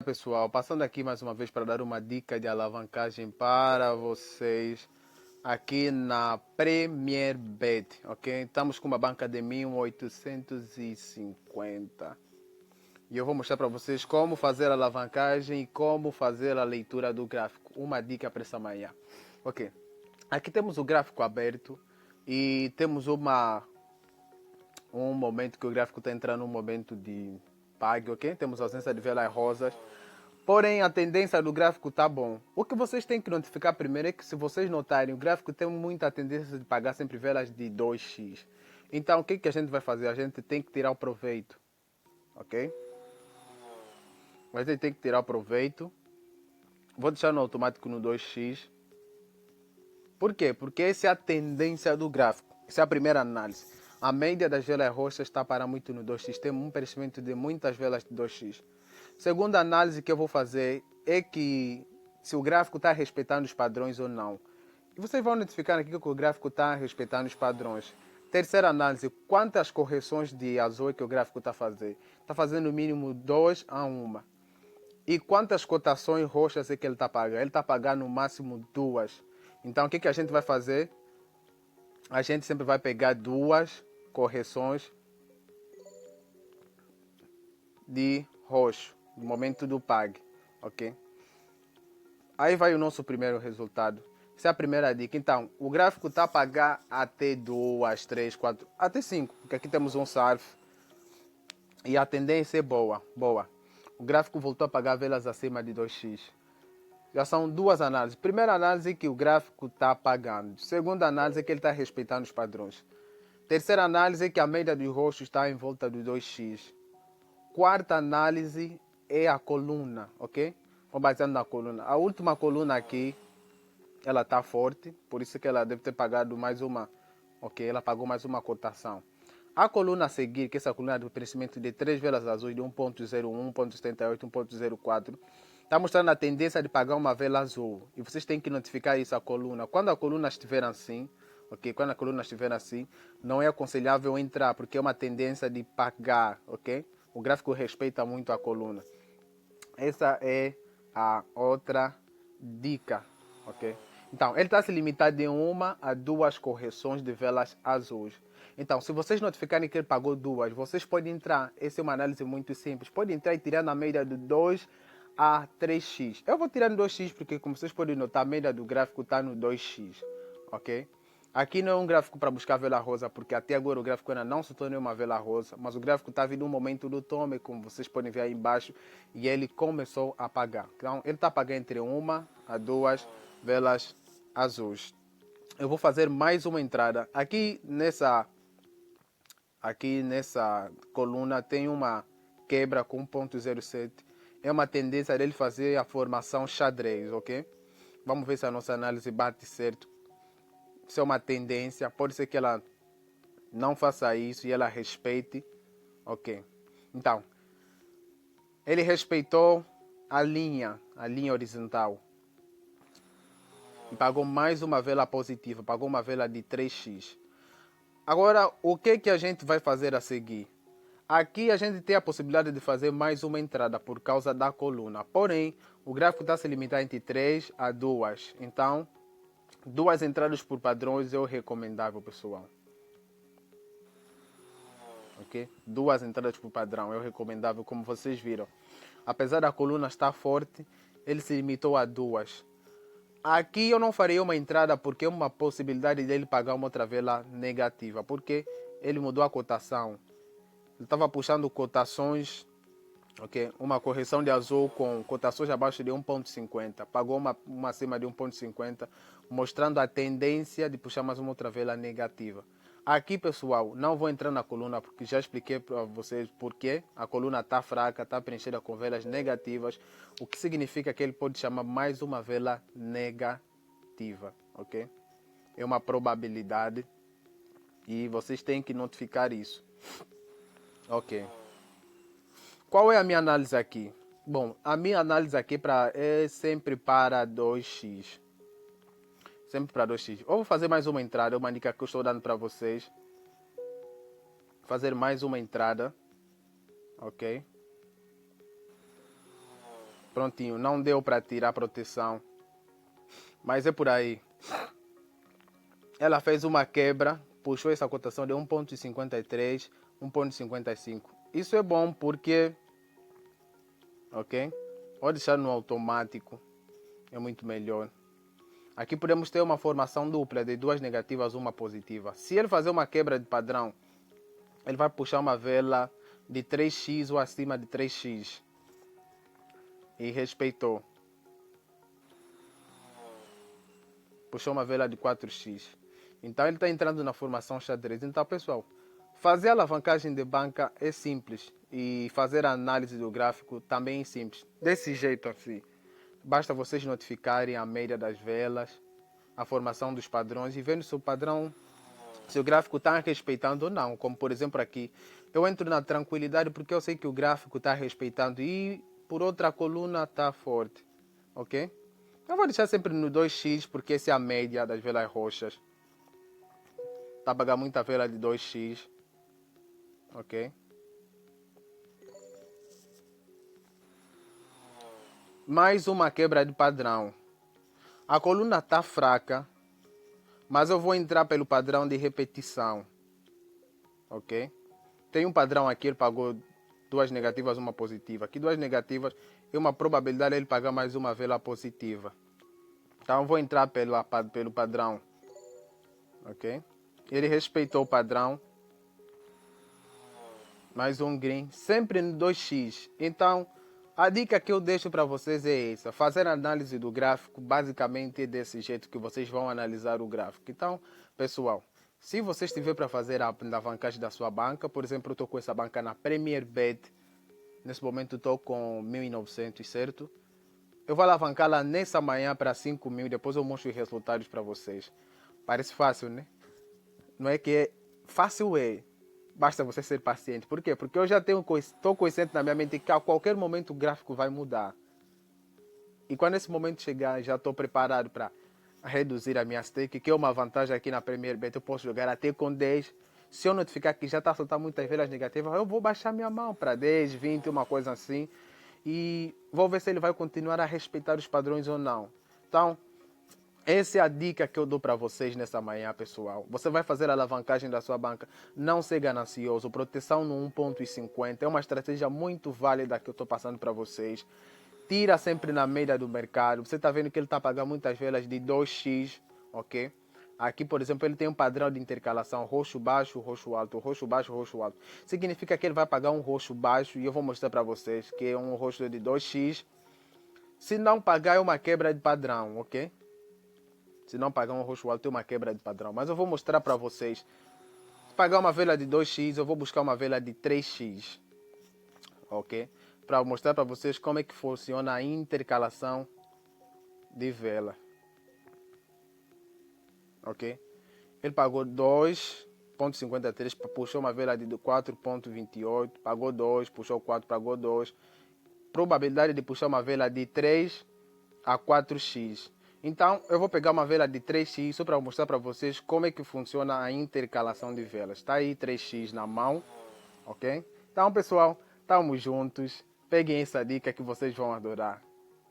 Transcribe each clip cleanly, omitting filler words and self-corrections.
pessoal, passando aqui mais uma vez para dar uma dica de alavancagem para vocês aqui na Premier Bet, ok? Estamos com uma banca de 1850 e eu vou mostrar para vocês como fazer a alavancagem e como fazer a leitura do gráfico. Uma dica para essa manhã, ok? Aqui temos o gráfico aberto e temos um momento que o gráfico está entrando num momento de pague, ok? Temos ausência de velas rosas. Porém, a tendência do gráfico está bom. O que vocês têm que notificar primeiro é que, se vocês notarem, o gráfico tem muita tendência de pagar sempre velas de 2x. Então, o que a gente vai fazer? A gente tem que tirar o proveito, ok? A gente tem que tirar o proveito. Vou deixar no automático no 2x. Por quê? Porque essa é a tendência do gráfico. Essa é a primeira análise. A média das velas roxas está para muito no 2x. Tem um crescimento de muitas velas de 2x. Segunda análise que eu vou fazer é que se o gráfico está respeitando os padrões ou não. E vocês vão notificar aqui que o gráfico está respeitando os padrões. Terceira análise, quantas correções de azul que o gráfico está fazendo? Está fazendo no mínimo 2 a 1. E quantas cotações roxas é que ele está pagando? Ele está pagando no máximo 2. Então o que a gente vai fazer? A gente sempre vai pegar 2 correções de roxo no momento do pague, ok? Aí vai o nosso primeiro resultado. Essa é a primeira dica. Então, o gráfico está a pagar até 2, 3, 4, até 5, porque aqui temos um SARF e a tendência é boa, boa. O gráfico voltou a pagar velas acima de 2x. Já são duas análises. Primeira análise é que o gráfico está pagando. Segunda análise é que ele está respeitando os padrões. Terceira análise é que a média do roxo está em volta do 2x. Quarta análise é a coluna, ok? Vou baseando na coluna. A última coluna aqui, ela está forte, por isso que ela deve ter pagado mais uma, ok? Ela pagou mais uma cotação. A coluna a seguir, que é essa coluna do crescimento de 3 velas azuis de 1.01, 1.78, 1.04, está mostrando a tendência de pagar uma vela azul. E vocês têm que notificar isso à coluna. Quando a coluna estiver assim, ok? Quando a coluna estiver assim, não é aconselhável entrar, porque é uma tendência de pagar, ok? O gráfico respeita muito a coluna. Essa é a outra dica, ok? Então, ele está se limitado em 1 a 2 correções de velas azuis. Então, se vocês notificarem que ele pagou 2, vocês podem entrar. Essa é uma análise muito simples. Pode entrar e tirar na média de 2 a 3x. Eu vou tirar no 2x porque, como vocês podem notar, a média do gráfico está no 2x, ok? Aqui não é um gráfico para buscar vela rosa, porque até agora o gráfico ainda não se tornou uma vela rosa, mas o gráfico está vindo um momento do tome, como vocês podem ver aí embaixo, e ele começou a apagar. Então, ele está apagando entre 1 a 2 velas azuis. Eu vou fazer mais uma entrada. Aqui nessa coluna tem uma quebra com 1.07. É uma tendência dele fazer a formação xadrez, ok? Vamos ver se a nossa análise bate certo. Se é uma tendência, pode ser que ela não faça isso e ela respeite, ok? Então, ele respeitou a linha horizontal e pagou mais uma vela positiva, pagou uma vela de 3x. Agora, o que a gente vai fazer a seguir? Aqui a gente tem a possibilidade de fazer mais uma entrada por causa da coluna. Porém, o gráfico está se limitar entre 3 a 2. Então, 2 entradas por padrões é o recomendável, pessoal. Ok? 2 entradas por padrão é o recomendável, como vocês viram. Apesar da coluna estar forte, ele se limitou a 2. Aqui eu não farei uma entrada porque é uma possibilidade dele pagar uma outra vela negativa. Porque ele mudou a cotação. Ele estava puxando cotações, ok? Uma correção de azul com cotações abaixo de 1.50. Pagou uma acima de 1.50, mostrando a tendência de puxar mais uma outra vela negativa. Aqui, pessoal, não vou entrar na coluna porque já expliquei para vocês porque a coluna está fraca, está preenchida com velas negativas, o que significa que ele pode chamar mais uma vela negativa, ok? É uma probabilidade e vocês têm que notificar isso, ok? Qual é a minha análise aqui? Bom, a minha análise aqui é sempre para 2x. Sempre para 2x. Eu vou fazer mais uma entrada, uma dica que eu estou dando para vocês. Fazer mais uma entrada. Ok? Prontinho, não deu para tirar a proteção. Mas é por aí. Ela fez uma quebra, puxou essa cotação de 1,53, 1,55. Isso é bom porque, ok? Ou deixar no automático, é muito melhor. Aqui podemos ter uma formação dupla de duas negativas, uma positiva. Se ele fazer uma quebra de padrão, ele vai puxar uma vela de 3x ou acima de 3x. E respeitou. Puxou uma vela de 4x. Então ele está entrando na formação xadrez. Então, pessoal, fazer a alavancagem de banca é simples. E fazer a análise do gráfico também é simples. Desse jeito assim. Basta vocês notificarem a média das velas, a formação dos padrões e vendo se o padrão, se o gráfico está respeitando ou não. Como por exemplo aqui, eu entro na tranquilidade porque eu sei que o gráfico está respeitando e por outra coluna está forte, ok? Eu vou deixar sempre no 2x porque essa é a média das velas roxas. Está a pagar muita vela de 2x, ok? Mais uma quebra de padrão. A coluna está fraca, mas eu vou entrar pelo padrão de repetição, ok? Tem um padrão aqui, ele pagou duas negativas, uma positiva. Aqui duas negativas e uma probabilidade de ele pagar mais uma vela positiva. Então vou entrar pelo padrão, ok? Ele respeitou o padrão. Mais um green, sempre no 2x. Então, a dica que eu deixo para vocês é essa. Fazer a análise do gráfico, basicamente é desse jeito que vocês vão analisar o gráfico. Então, pessoal, se você estiver para fazer a alavancagem da sua banca, por exemplo, eu estou com essa banca na Premier Bet. Nesse momento estou com 1.900, certo? Eu vou alavancá-la nessa manhã para 5.000, depois eu mostro os resultados para vocês. Parece fácil, né? Não é que é fácil, é. Basta você ser paciente. Por quê? Porque eu já estou consciente na minha mente que a qualquer momento o gráfico vai mudar. E quando esse momento chegar, já estou preparado para reduzir a minha stake, que é uma vantagem aqui na Premier Bet. Eu posso jogar até com 10. Se eu notificar que já está a soltar muitas velas negativas, eu vou baixar minha mão para 10, 20, uma coisa assim. E vou ver se ele vai continuar a respeitar os padrões ou não. Então, essa é a dica que eu dou para vocês nessa manhã, pessoal. Você vai fazer a alavancagem da sua banca, não ser ganancioso. Proteção no 1,50 é uma estratégia muito válida que eu estou passando para vocês. Tira sempre na média do mercado. Você está vendo que ele está pagando muitas velas de 2x, ok? Aqui, por exemplo, ele tem um padrão de intercalação roxo baixo, roxo alto, roxo baixo, roxo alto. Significa que ele vai pagar um roxo baixo e eu vou mostrar para vocês que é um roxo de 2x. Se não pagar é uma quebra de padrão, ok? Se não pagar um roxo alto, tem uma quebra de padrão. Mas eu vou mostrar para vocês. Se pagar uma vela de 2x, eu vou buscar uma vela de 3x. Ok? Para mostrar para vocês como é que funciona a intercalação de vela. Ok? Ele pagou 2,53, puxou uma vela de 4,28, pagou 2, puxou 4, pagou 2. Probabilidade de puxar uma vela de 3 a 4x. Então, eu vou pegar uma vela de 3x só para mostrar para vocês como é que funciona a intercalação de velas. Está aí 3x na mão, ok? Então, pessoal, estamos juntos. Peguem essa dica que vocês vão adorar.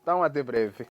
Então, até breve.